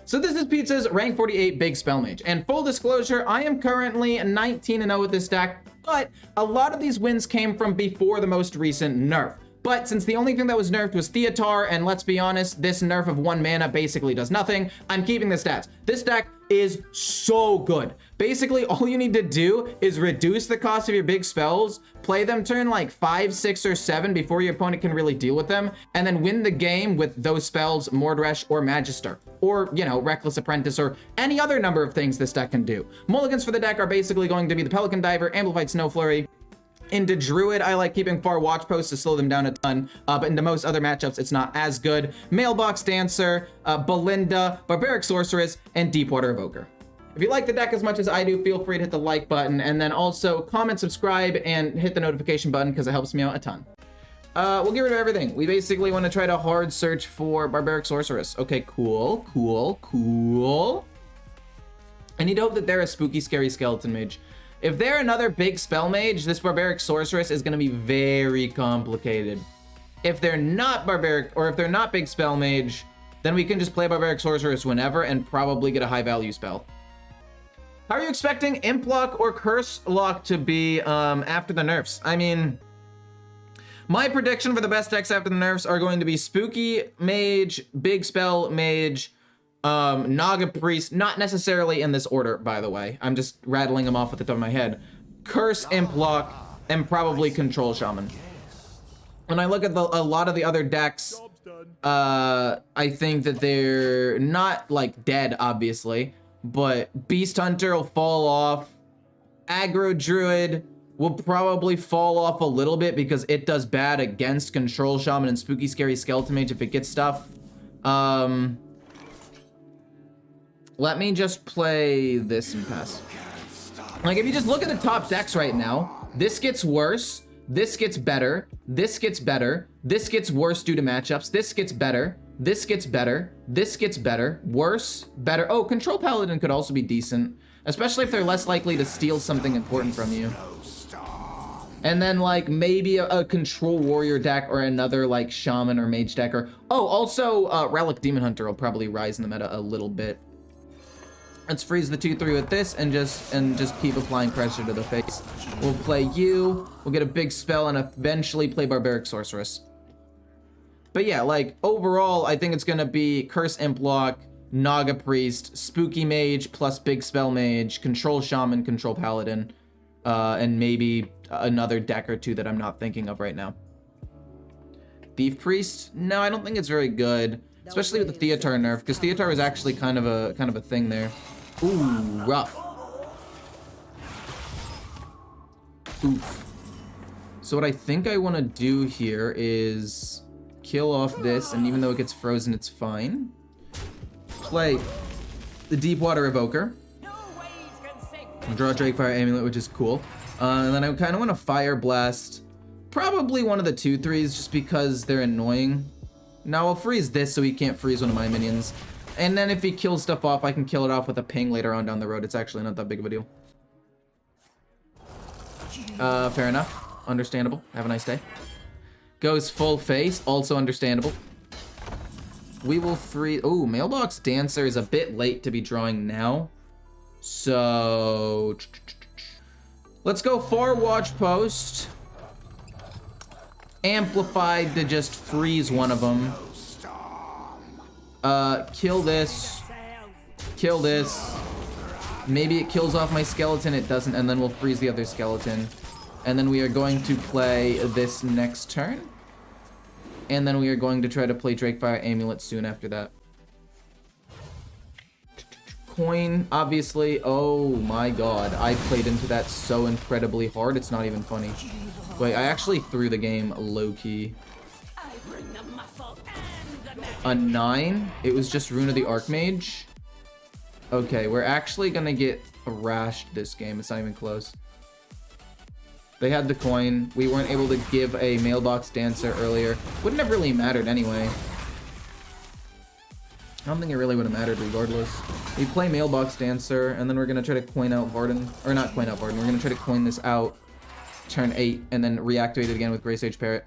So this is Pizza's rank 48 Big Spell Mage. And full disclosure, I am currently 19-0 with this deck, but a lot of these wins came from before the most recent nerf. But since the only thing that was nerfed was Theatar, and let's be honest, this nerf of 1 mana basically does nothing, I'm keeping the stats. This deck is so good. Basically, all you need to do is reduce the cost of your big spells, play them turn like 5, 6, or 7 before your opponent can really deal with them, and then win the game with those spells, Mordresh or Magister, or, you know, Reckless Apprentice, or any other number of things this deck can do. Mulligans for the deck are basically going to be the Pelican Diver, Amplified Snow Flurry. Into Druid, I like keeping Far Watch Post to slow them down a ton, but into most other matchups, it's not as good. Mailbox Dancer, Belinda, Barbaric Sorceress, and Deepwater Evoker. If you like the deck as much as I do, feel free to hit the like button, and then also comment, subscribe, and hit the notification button because it helps me out a ton. We'll get rid of everything. We basically want to try to hard search for Barbaric Sorceress. Okay, cool. I need to hope that they're a spooky, scary skeleton mage. If they're another big spell mage, this Barbaric Sorceress is going to be very complicated. If they're not Barbaric, or if they're not big spell mage, then we can just play Barbaric Sorceress whenever and probably get a high value spell. How are you expecting Imp Lock or Curse Lock to be after the nerfs? I mean, my prediction for the best decks after the nerfs are going to be Spooky Mage, Big Spell Mage, Naga Priest, not necessarily in this order, by the way. I'm just rattling them off at the top of my head. Curse, Imp Lock, and probably Control Shaman. When I look at a lot of the other decks, I think that they're not, like, dead, obviously, but Beast Hunter will fall off. Aggro Druid will probably fall off a little bit because it does bad against Control Shaman and Spooky Scary Skeleton Mage if it gets stuff. Let me just play this and pass. Like, if you just look at the top decks right now, this gets worse, this gets better, this gets better, this gets worse due to matchups, this gets better, this gets better, this gets better, worse, better. Oh, Control Paladin could also be decent, especially if they're less likely to steal something important from you. And then, like, maybe a Control Warrior deck or another, like, Shaman or Mage deck. Or, oh, also, Relic Demon Hunter will probably rise in the meta a little bit. Let's freeze the 2-3 with this and just keep applying pressure to the face. We'll play you, we'll get a big spell, and eventually play Barbaric Sorceress. But yeah, like, overall, I think it's gonna be Curse Imp Lock, Naga Priest, Spooky Mage plus Big Spell Mage, Control Shaman, Control Paladin, and maybe another deck or two that I'm not thinking of right now. Thief Priest? No, I don't think it's very good, especially with the Theatar nerf, because Theatar was actually kind of a thing there. Ooh, rough. Oof. So what I think I want to do here is kill off this, and even though it gets frozen, it's fine. Play the Deepwater Evoker. Draw Drakefire Amulet, which is cool. And then I kind of want to Fire Blast. Probably one of the 2-3s, just because they're annoying. Now I'll freeze this so he can't freeze one of my minions. And then if he kills stuff off, I can kill it off with a ping later on down the road. It's actually not that big of a deal. Fair enough. Understandable. Have a nice day. Goes full face. Also understandable. We will freeze... Oh, Mailbox Dancer is a bit late to be drawing now. So... let's go Far Watch Post. Amplified to just freeze one of them. Kill this. Kill this. Maybe it kills off my skeleton, it doesn't, and then we'll freeze the other skeleton. And then we are going to play this next turn. And then we are going to try to play Drakefire Amulet soon after that. Coin, obviously. Oh my god, I played into that so incredibly hard, it's not even funny. Wait, I actually threw the game low-key. A 9? It was just Rune of the Archmage? Okay, we're actually gonna get thrashed this game. It's not even close. They had the coin. We weren't able to give a Mailbox Dancer earlier. Wouldn't have really mattered anyway. I don't think it really would have mattered regardless. We play Mailbox Dancer, and then we're gonna try to coin out Varden. Or not coin out Varden, we're gonna try to coin this out. Turn 8, and then reactivate it again with Grey Sage Parrot.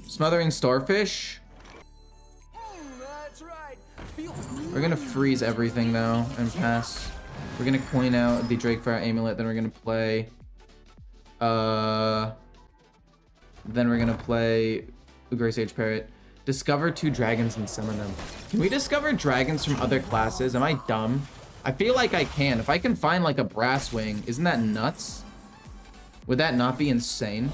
Smothering Starfish. We're gonna freeze everything though and pass. We're gonna coin out the Drakefire Amulet, then we're gonna play Grey Sage Parrot. Discover 2 dragons and summon them. Can we discover dragons from other classes? Am I dumb? I feel like I can. If I can find like a Brass Wing, isn't that nuts? Would that not be insane?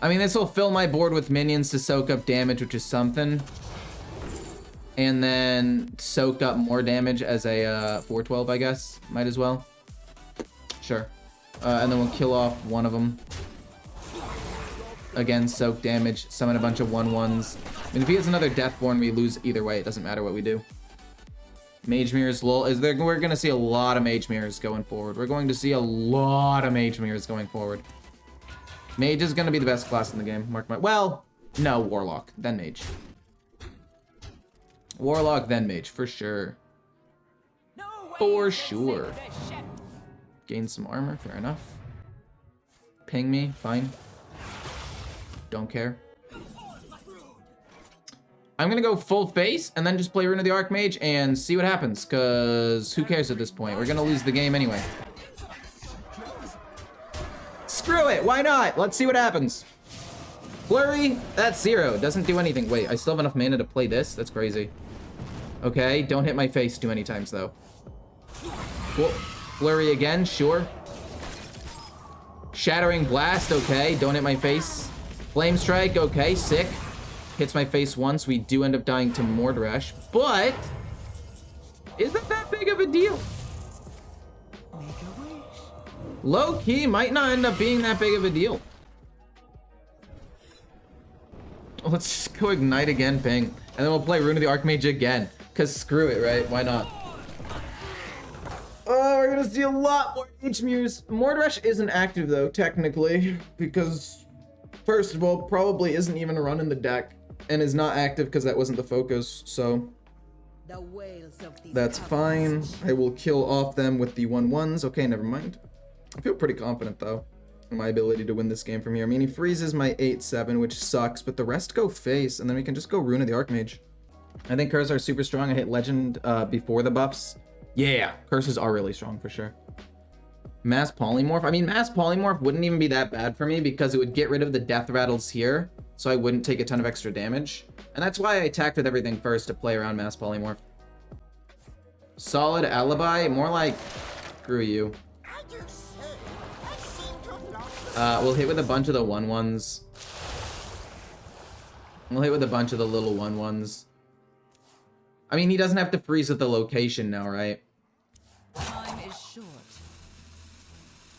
I mean, this will fill my board with minions to soak up damage, which is something. And then soak up more damage as a 412, I guess. Might as well. Sure. And then we'll kill off one of them. Again, soak damage, summon a bunch of 1/1s. I mean, if he has another Deathborn, we lose either way. It doesn't matter what we do. Mage Mirrors, lol. We're going to see a lot of Mage Mirrors going forward. We're going to see a lot of Mage Mirrors going forward. Mage is going to be the best class in the game. Mark my... Well, no, Warlock, then Mage. Warlock, then Mage, for sure. For sure. Gain some armor, fair enough. Ping me, fine. Don't care. I'm gonna go full face and then just play Rune of the Archmage and see what happens, because who cares at this point? We're gonna lose the game anyway. Screw it, why not? Let's see what happens. Flurry, that's 0. Doesn't do anything. Wait, I still have enough mana to play this? That's crazy. Okay, don't hit my face too many times though. Cool. Flurry again, sure. Shattering Blast, okay, don't hit my face. Flame Strike, okay, sick. Hits my face once, we do end up dying to Mordrash, but isn't that big of a deal? Low-key might not end up being that big of a deal. Let's just go Ignite again, ping. And then we'll play Rune of the Archmage again. Because screw it, right? Why not? Oh, we're gonna see a lot more H-Mirrors. Mordrash isn't active though, technically. Because, first of all, probably isn't even a run in the deck. And is not active because that wasn't the focus, so... That's fine. I will kill off them with the 1/1s. Okay, never mind. I feel pretty confident though in my ability to win this game from here. I mean, he freezes my 8/7, which sucks, but the rest go face, and then we can just go Rune of the Archmage. I think curses are super strong. I hit Legend before the buffs. Yeah, curses are really strong for sure. Mass Polymorph. I mean, Mass Polymorph wouldn't even be that bad for me because it would get rid of the death rattles here, so I wouldn't take a ton of extra damage. And that's why I attacked with everything first to play around Mass Polymorph. Solid Alibi, more like screw you. We'll hit with a bunch of the 1/1s. We'll hit with a bunch of the little 1/1s. I mean, he doesn't have to freeze with the location now, right? Time is short.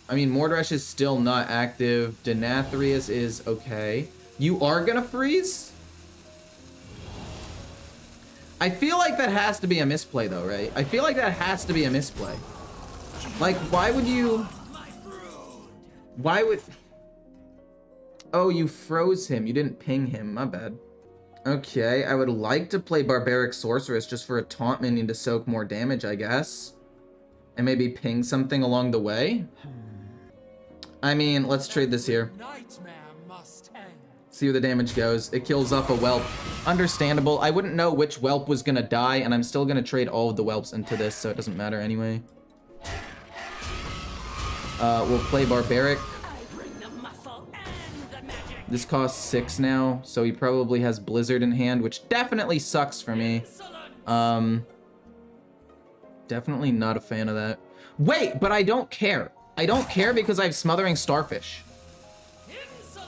I mean, Mordrash is still not active. Denathrius is okay. You are gonna freeze? I feel like that has to be a misplay though, right? I feel like that has to be a misplay. Like, why would you... Why would... Oh, you froze him. You didn't ping him. My bad. Okay, I would like to play Barbaric Sorceress just for a taunt minion to soak more damage, I guess. And maybe ping something along the way. I mean, let's trade this here. See where the damage goes. It kills off a whelp. Understandable. I wouldn't know which whelp was gonna die, and I'm still gonna trade all of the whelps into this, so it doesn't matter anyway. We'll play Barbaric. This costs 6 now, so he probably has Blizzard in hand, which definitely sucks for me. Definitely not a fan of that. Wait, but I don't care. I don't care because I have Smothering Starfish.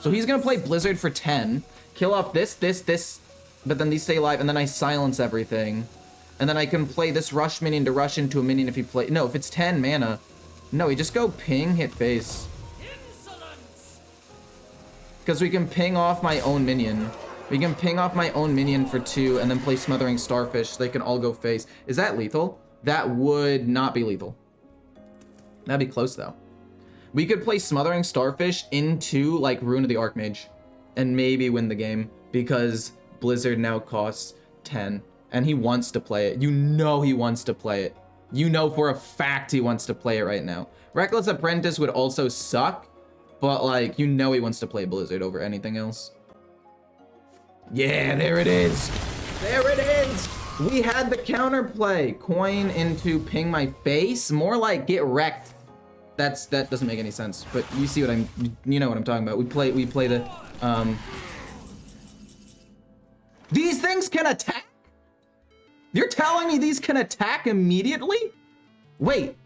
So he's gonna play Blizzard for 10, kill off this, but then these stay alive, and then I silence everything. And then I can play this rush minion to rush into a minion if he play... No, if it's 10 mana. No, we just go ping, hit face. Because we can ping off my own minion. We can ping off my own minion for 2 and then play Smothering Starfish so they can all go face. Is that lethal? That would not be lethal. That'd be close though. We could play Smothering Starfish into like Rune of the Archmage and maybe win the game because Blizzard now costs 10 and he wants to play it. You know he wants to play it. You know for a fact he wants to play it right now. Reckless Apprentice would also suck, but like, you know he wants to play Blizzard over anything else. Yeah, there it is. There it is. We had the counterplay. Coin into ping my face. More like get wrecked. That doesn't make any sense. But you see what you know what I'm talking about. We play the These things can attack? You're telling me these can attack immediately? Wait.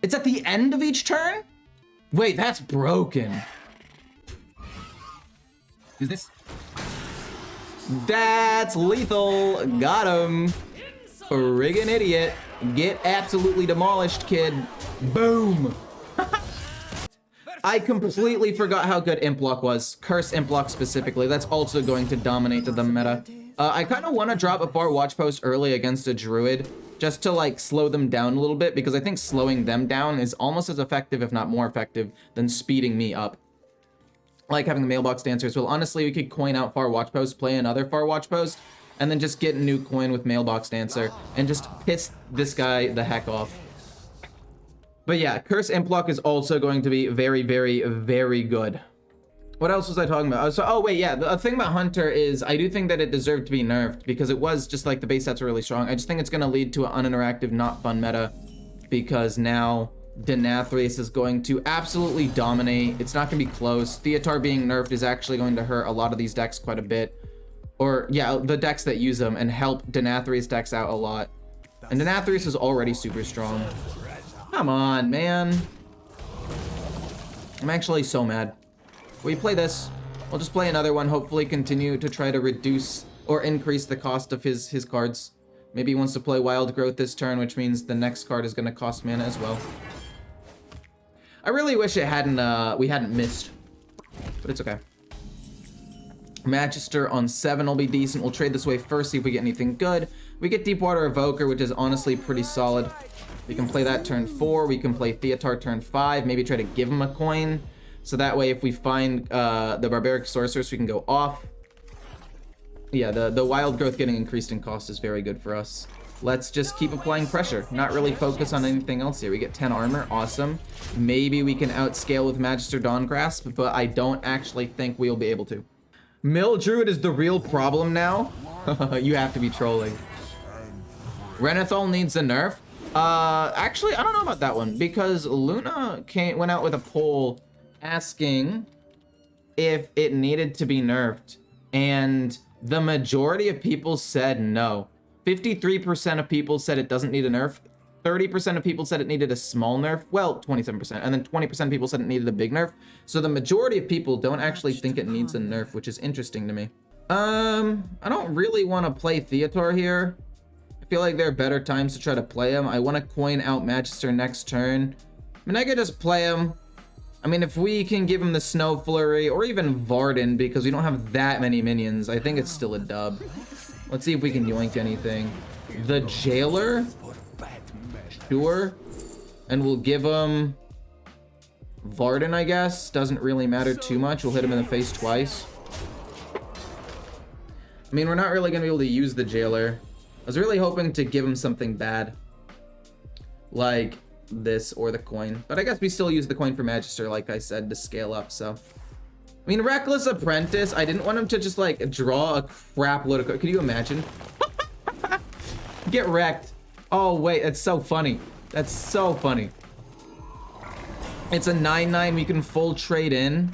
It's at the end of each turn? Wait, that's broken. Is this? That's lethal. Got him. Friggin' idiot. Get absolutely demolished, kid. Boom. I completely forgot how good Imp Block was. Curse Imp Block specifically. That's also going to dominate the meta. I kind of want to drop a far watch post early against a druid just to like slow them down a little bit, because I think slowing them down is almost as effective, if not more effective, than speeding me up. Like having the mailbox dancers. Well, honestly, we could coin out far watch post, play another far watch post, and then just get a new coin with mailbox dancer and just piss this guy the heck off. But yeah, Curse Imp Block is also going to be very, very, very good. What else was I talking about? Oh wait, yeah, the thing about Hunter is I do think that it deserved to be nerfed because it was just like the base sets are really strong. I just think it's going to lead to an uninteractive, not fun meta, because now Denathrius is going to absolutely dominate. It's not going to be close. Theatar being nerfed is actually going to hurt a lot of these decks quite a bit. Or yeah, the decks that use them, and help Denathrius decks out a lot. And Denathrius is already super strong. Come on, man. I'm actually so mad. We play this. We'll just play another one. Hopefully continue to try to reduce or increase the cost of his cards. Maybe he wants to play Wild Growth this turn, which means the next card is going to cost mana as well. I really wish it hadn't we hadn't missed, but it's okay. Magister on 7 will be decent. We'll trade this way first, see if we get anything good. We get Deepwater Evoker, which is honestly pretty solid. We can play that turn 4. We can play Theatar turn 5. Maybe try to give him a coin. So that way, if we find the Barbaric Sorceress, we can go off. Yeah, the Wild Growth getting increased in cost is very good for us. Let's just keep applying pressure. Not really focus on anything else here. We get 10 armor. Awesome. Maybe we can outscale with Magister Dawngrasp, but I don't actually think we'll be able to. Mill Druid is the real problem now. You have to be trolling. Renethal needs a nerf. Actually, I don't know about that one, because Luna went out with a poll asking if it needed to be nerfed, and the majority of people said no. 53% of people said it doesn't need a nerf. 30% of people said it needed a small nerf. Well, 27%. And then 20% of people said it needed a big nerf. So the majority of people don't actually think it needs a nerf, which is interesting to me. I don't really want to play Theatar here. I feel like there are better times to try to play him. I want to coin out Magister next turn. I mean, I could just play him. I mean, if we can give him the Snow Flurry or even Varden, because we don't have that many minions, I think it's still a dub. Let's see if we can yoink anything. The Jailer? Sure. And we'll give him Varden, I guess. Doesn't really matter too much. We'll hit him in the face twice. I mean, we're not really going to be able to use the Jailer. I was really hoping to give him something bad, like this or the coin. But I guess we still use the coin for Magister, like I said, to scale up, so. I mean, Reckless Apprentice, I didn't want him to just, like, draw a crap load of cards. Could you imagine? Get wrecked. Oh, wait, that's so funny. That's so funny. It's a 9/9 we can full trade in.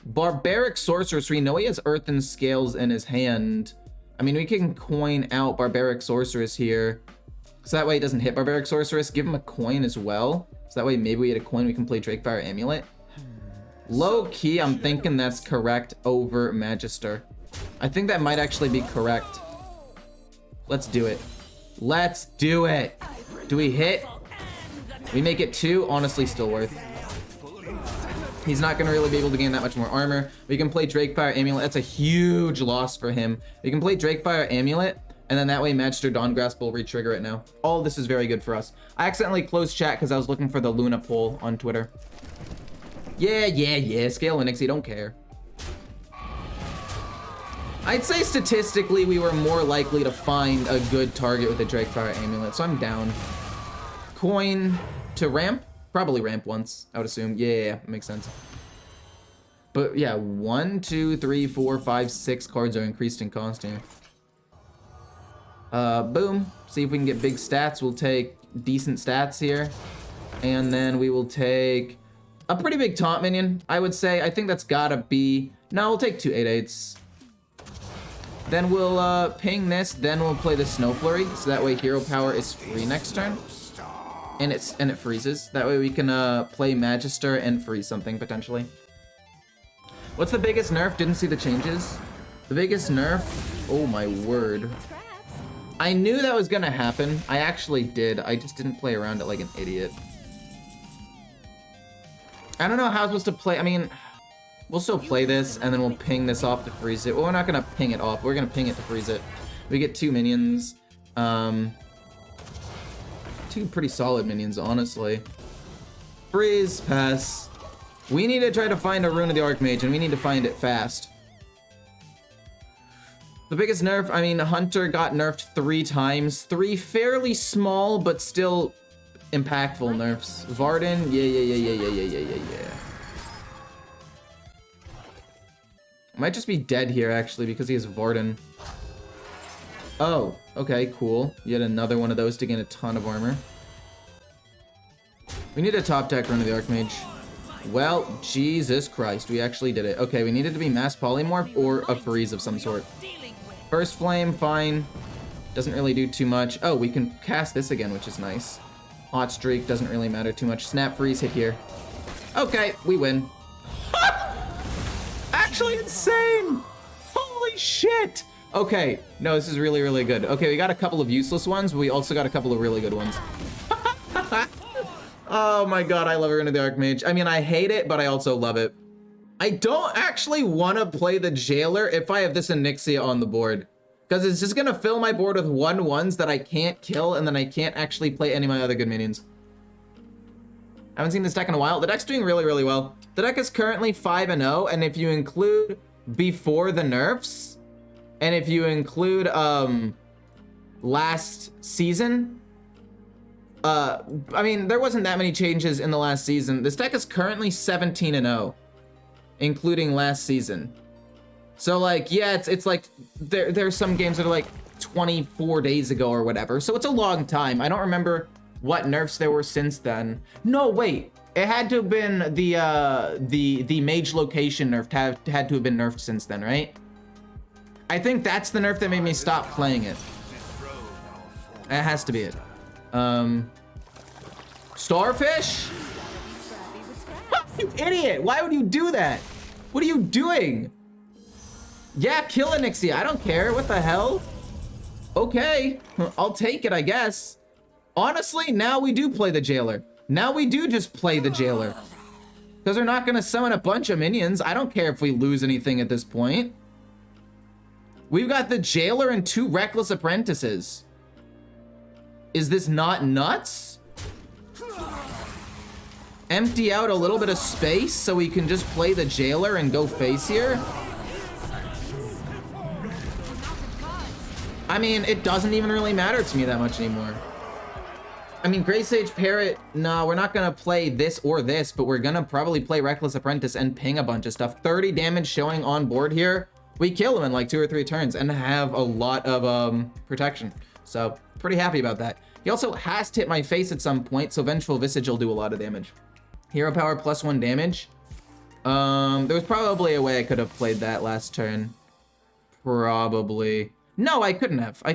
Barbaric Sorceress, we know he has Earthen Scales in his hand. I mean, we can coin out Barbaric Sorceress here. So that way it doesn't hit Barbaric Sorceress. Give him a coin as well. So that way maybe we get a coin, we can play Drakefire Amulet. Low key, I'm thinking that's correct over Magister. I think that might actually be correct. Let's do it. Let's do it. Do we hit? We make it 2. Honestly, still worth. He's not going to really be able to gain that much more armor. We can play Drakefire Amulet. That's a huge loss for him. We can play Drakefire Amulet, and then that way Magister Dawngrasp will re-trigger it now. All of this is very good for us. I accidentally closed chat because I was looking for the Luna poll on Twitter. Yeah. Scale Nixie, don't care. I'd say statistically we were more likely to find a good target with the Drakefire Amulet, so I'm down. Coin to ramp? Probably ramp once, I would assume. Yeah, makes sense. But yeah, 1, 2, 3, 4, 5, 6 cards are increased in cost here. Boom. See if we can get big stats. We'll take decent stats here. And then we will take a pretty big taunt minion, I would say. I think that's gotta be... No, we'll take 2 8/8s. Then we'll ping this, then we'll play the Snow Flurry, so that way hero power is free next turn. And it freezes. That way we can play Magister and freeze something, potentially. What's the biggest nerf? Didn't see the changes. The biggest nerf? Oh my word. I knew that was gonna happen. I actually did. I just didn't play around it like an idiot. I don't know how I'm supposed to play. I mean, we'll still play this, and then we'll ping this off to freeze it. Well, we're not gonna ping it off. We're gonna ping it to freeze it. We get 2 minions. 2 pretty solid minions, honestly. Freeze, pass. We need to try to find a Rune of the Archmage, and we need to find it fast. The biggest nerf, I mean, Hunter got nerfed 3 times. 3 fairly small, but still impactful nerfs. Varden, yeah. Might just be dead here, actually, because he has Varden. Oh, okay, cool. Yet another one of those to gain a ton of armor. We need a top deck Rune of the Archmage. Well, Jesus Christ, we actually did it. Okay, we needed to be mass polymorph or a freeze of some sort. First flame, fine. Doesn't really do too much. Oh, we can cast this again, which is nice. Hot streak, doesn't really matter too much. Snap freeze, hit here. Okay, we win. Actually insane! Holy shit! Okay, no, this is really, really good. Okay, we got a couple of useless ones, but we also got a couple of really good ones. Oh my god, I love Rune of the Archmage. I mean, I hate it, but I also love it. I don't actually want to play the Jailer if I have this Onyxia on the board. Because it's just going to fill my board with 1/1s that I can't kill, and then I can't actually play any of my other good minions. I haven't seen this deck in a while. The deck's doing really, really well. The deck is currently 5-0, and if you include before the nerfs, and if you include last season, I mean, there wasn't that many changes in the last season. This deck is currently 17-0, including last season. So like, yeah, it's like there's some games that are like 24 days ago or whatever. So it's a long time. I don't remember what nerfs there were since then. No, wait. It had to have been the Mage location nerf had to have been nerfed since then, right? I think that's the nerf that made me stop playing it. That has to be it. Starfish? You idiot! Why would you do that? What are you doing? Yeah, kill Onyxia. I don't care. What the hell? Okay, I'll take it, I guess. Honestly, now we do play the Jailer. Now we do just play the Jailer. Because they're not going to summon a bunch of minions. I don't care if we lose anything at this point. We've got the Jailer and 2 Reckless Apprentices. Is this not nuts? Empty out a little bit of space so we can just play the Jailer and go face here? I mean, it doesn't even really matter to me that much anymore. I mean, Grey Sage Parrot, no, we're not gonna play this or this, but we're gonna probably play Reckless Apprentice and ping a bunch of stuff. 30 damage showing on board here. We kill him in like 2 or 3 turns and have a lot of protection. So, pretty happy about that. He also has to hit my face at some point, so Vengeful Visage will do a lot of damage. Hero power +1 damage. There was probably a way I could have played that last turn. Probably. No, I couldn't have. I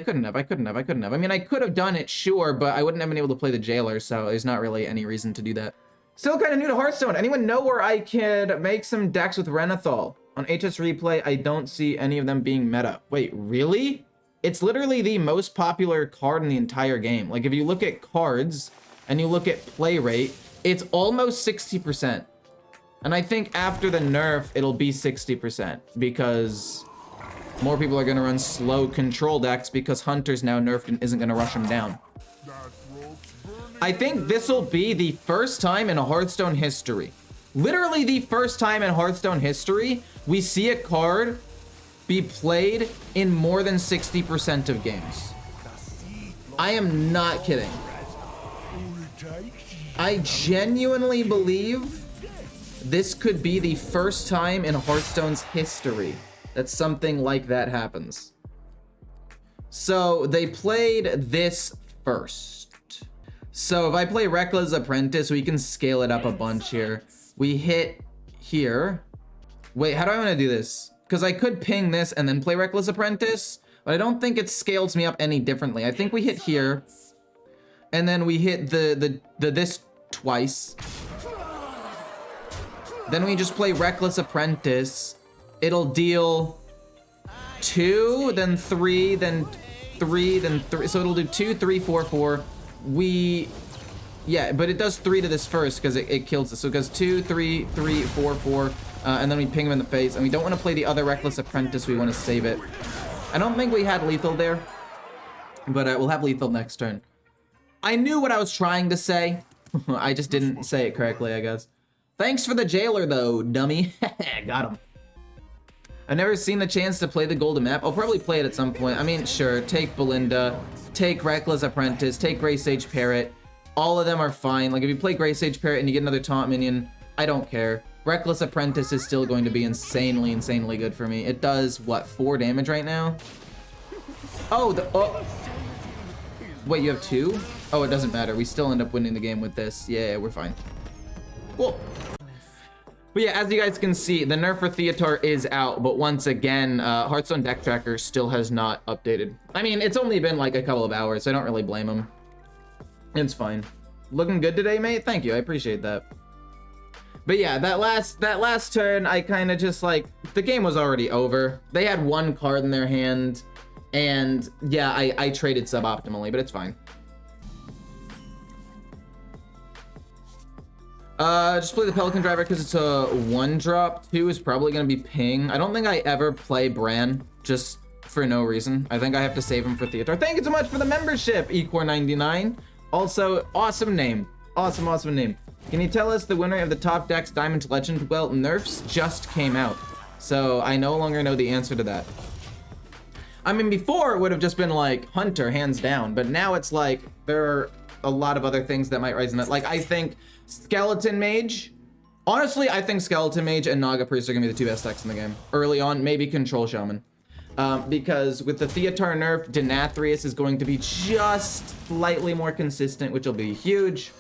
mean, I could have done it, sure, but I wouldn't have been able to play the Jailer, so there's not really any reason to do that. Still kind of new to Hearthstone. Anyone know where I could make some decks with Renathal? On HS Replay, I don't see any of them being meta. Wait, really? It's literally the most popular card in the entire game. Like, if you look at cards and you look at play rate, it's almost 60%. And I think after the nerf, it'll be 60% because more people are going to run slow control decks because Hunter's now nerfed and isn't going to rush them down. I think this will be the first time in Hearthstone history, literally the first time in Hearthstone history, we see a card be played in more than 60% of games. I am not kidding. I genuinely believe this could be the first time in Hearthstone's history that something like that happens. So they played this first. So if I play Reckless Apprentice, we can scale it up a bunch here. We hit here. Wait, how do I want to do this? Because I could ping this and then play Reckless Apprentice, but I don't think it scales me up any differently. I think we hit here, and then we hit the this twice. Then we just play Reckless Apprentice. It'll deal 2, then 3, then 3, then 3. So it'll do 2, 3, 4, 4. Yeah, but it does 3 to this first because it kills this. So it goes 2, 3, 3, 4, 4. And then we ping him in the face. And we don't want to play the other Reckless Apprentice. We want to save it. I don't think we had lethal there, but we'll have lethal next turn. I knew what I was trying to say. I just didn't say it correctly, I guess. Thanks for the jailer, though, dummy. Got him. I've never seen the chance to play the golden map. I'll probably play it at some point. I mean, sure, take Belinda, take Reckless Apprentice, take Grey Sage Parrot. All of them are fine. Like, if you play Grey Sage Parrot and you get another taunt minion, I don't care. Reckless Apprentice is still going to be insanely, insanely good for me. It does, what, 4 damage right now? Oh, wait, you have 2? Oh, it doesn't matter. We still end up winning the game with this. Yeah, we're fine. Cool. But yeah, as you guys can see, the nerf for Theater is out, but once again, Hearthstone Deck Tracker still has not updated. I mean, it's only been like a couple of hours, so I don't really blame them. It's fine. Looking good today, mate? Thank you, I appreciate that. But yeah, that last turn, I kind of just like, the game was already over. They had 1 card in their hand, and yeah, I traded suboptimally, but it's fine. Just play the Pelican Driver because it's a 1-drop. 2 is probably going to be Ping. I don't think I ever play Bran just for no reason. I think I have to save him for Theater. Thank you so much for the membership, Ecore99. Also, awesome name. Awesome, awesome name. Can you tell us the winner of the Top Decks Diamond Legend? Well, NERFS just came out, so I no longer know the answer to that. I mean, before it would have just been like Hunter, hands down, but now it's like there are a lot of other things that might rise in that. Like, I think Skeleton Mage. Honestly, I think Skeleton Mage and Naga Priest are gonna be the 2 best decks in the game. Early on, maybe Control Shaman. Because with the Theater nerf, Denathrius is going to be just slightly more consistent, which will be huge.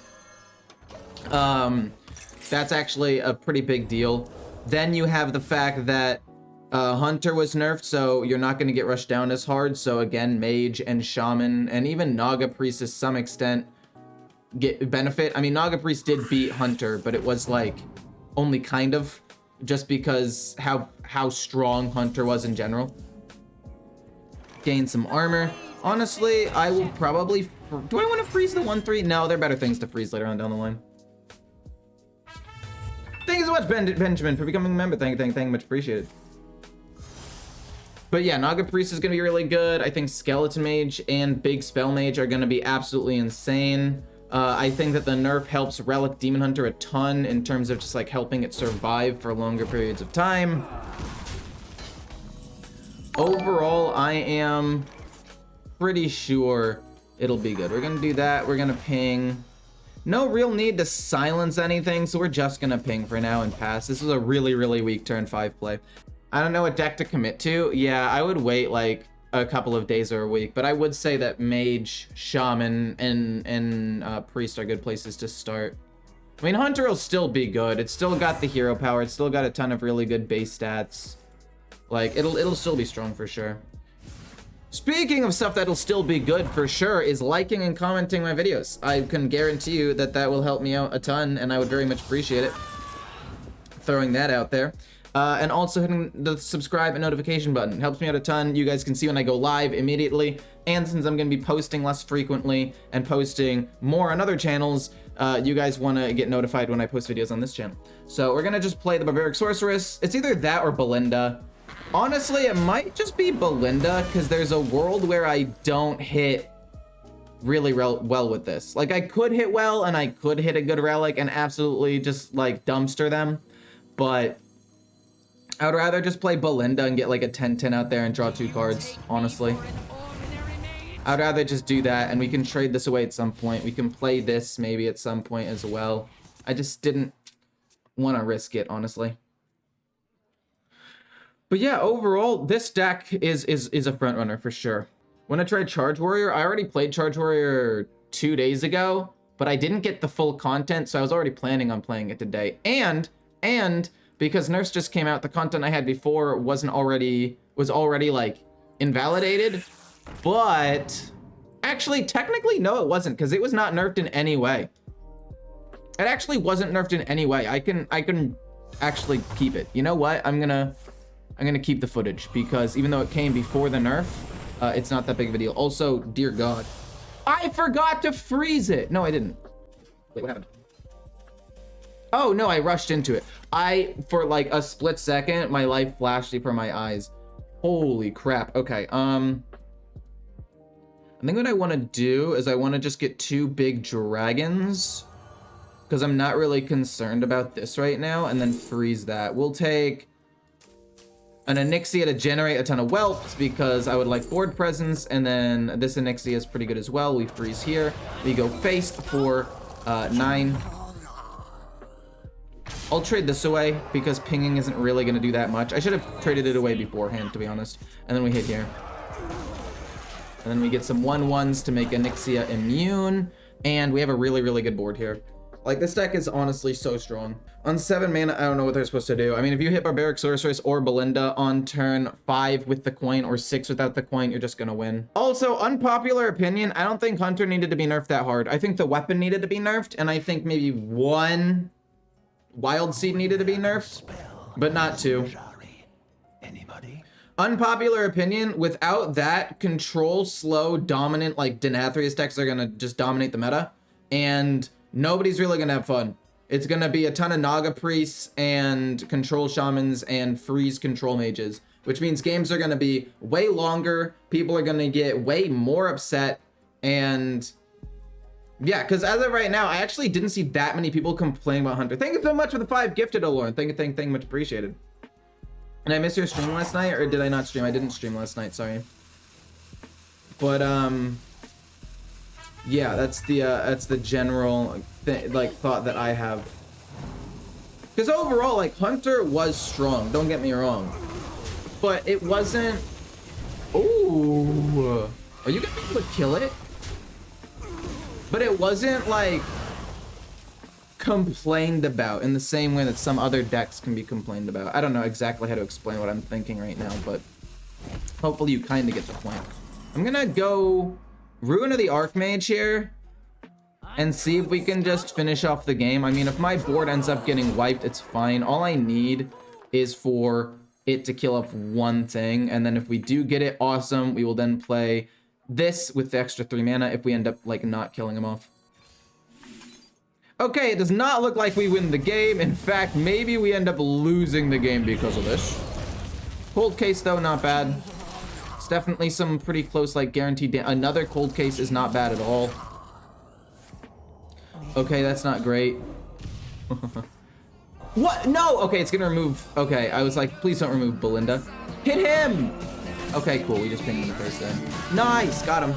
That's actually a pretty big deal. Then you have the fact that Hunter was nerfed, so you're not going to get rushed down as hard. So again, Mage and Shaman and even Naga Priest to some extent get benefit. I mean, Naga Priest did beat Hunter, but it was like only kind of, just because how strong Hunter was in general. Gain some armor. Honestly, I will probably... Do I want to freeze the 1-3? No, there are better things to freeze later on down the line. Thank you so much, Benjamin, for becoming a member. Thank you, much appreciated. But yeah, Naga Priest is going to be really good. I think Skeleton Mage and Big Spell Mage are going to be absolutely insane. I think that the nerf helps Relic Demon Hunter a ton in terms of just like helping it survive for longer periods of time. Overall, I am pretty sure it'll be good. We're going to do that. We're going to ping. No real need to silence anything, so we're just going to ping for now and pass. This is a really, really weak turn 5 play. I don't know what deck to commit to. Yeah, I would wait like a couple of days or a week, but I would say that Mage, Shaman, and Priest are good places to start. I mean, Hunter will still be good. It's still got the hero power. It's still got a ton of really good base stats. Like, it'll still be strong for sure. Speaking of stuff that'll still be good for sure is liking and commenting my videos. I can guarantee you that that will help me out a ton, and I would very much appreciate it. Throwing that out there. And also hitting the subscribe and notification button. It helps me out a ton. You guys can see when I go live immediately. And since I'm going to be posting less frequently and posting more on other channels, you guys want to get notified when I post videos on this channel. So we're going to just play the Barbaric Sorceress. It's either that or Belinda. Honestly, it might just be Belinda, because there's a world where I don't hit really well with this. Like, I could hit well, and I could hit a good relic and absolutely just, like, dumpster them. But I would rather just play Belinda and get, like, a 10-10 out there and draw 2 cards, honestly. I'd rather just do that, and we can trade this away at some point. We can play this maybe at some point as well. I just didn't want to risk it, honestly. But yeah, overall, this deck is a front runner for sure. When I tried Charge Warrior, I already played Charge Warrior 2 days ago, but I didn't get the full content, so I was already planning on playing it today. And because NERFS just came out, the content I had before was already like invalidated. But actually, technically, no, it wasn't, because it was not nerfed in any way. It actually wasn't nerfed in any way. I can actually keep it. You know what? I'm gonna keep the footage, because even though it came before the nerf, it's not that big of a deal. Also, dear God, I forgot to freeze it. No, I didn't. Wait, what happened? Oh no, I rushed into it. For like a split second, my life flashed before my eyes. Holy crap. Okay, I think what I want to do is I want to just get 2 big dragons, because I'm not really concerned about this right now, and then freeze that. We'll take an Onyxia to generate a ton of whelps, because I would like board presence, and then this Onyxia is pretty good as well. We freeze here. We go face for 9. I'll trade this away, because pinging isn't really going to do that much. I should have traded it away beforehand, to be honest. And then we hit here. And then we get some 1/1s to make Onyxia immune. And we have a really, really good board here. Like, this deck is honestly so strong. On 7 mana, I don't know what they're supposed to do. I mean, if you hit Barbaric Sorceress or Belinda on turn 5 with the coin or 6 without the coin, you're just gonna win. Also, unpopular opinion, I don't think Hunter needed to be nerfed that hard. I think the weapon needed to be nerfed, and I think maybe 1 Wild Seed needed to be nerfed, but not 2. Unpopular opinion, without that, control, slow, dominant, like Denathrius decks are gonna just dominate the meta, and nobody's really gonna have fun. It's gonna be a ton of Naga Priests and Control Shamans and Freeze Control Mages, which means games are gonna be way longer, people are gonna get way more upset, and yeah, because as of right now, I actually didn't see that many people complaining about Hunter. Thank you so much for the 5 gifted, Alorn. Thank you, much appreciated. Did I miss your stream last night, or did I not stream? I didn't stream last night, sorry. But yeah, that's the general thought that I have. Because overall, like, Hunter was strong, don't get me wrong, but it wasn't. Ooh, are you gonna be able to kill it? But it wasn't like complained about in the same way that some other decks can be complained about. I don't know exactly how to explain what I'm thinking right now, but hopefully you kind of get the point. I'm gonna go Ruin of the Archmage here and see if we can just finish off the game. I mean, if my board ends up getting wiped, it's fine. All I need is for it to kill off 1 thing, and then if we do get it, awesome. We will then play this with the extra 3 mana if we end up like not killing him off. Okay, it does not look like we win the game. In fact, maybe we end up losing the game because of this. Cold case though, not bad. It's definitely some pretty close, like, guaranteed another cold case is not bad at all. Okay, that's not great. What? No! Okay, it's gonna remove. Okay, I was like, please don't remove Belinda. Hit him! Okay, cool. We just pinged him in the face then. Nice! Got him.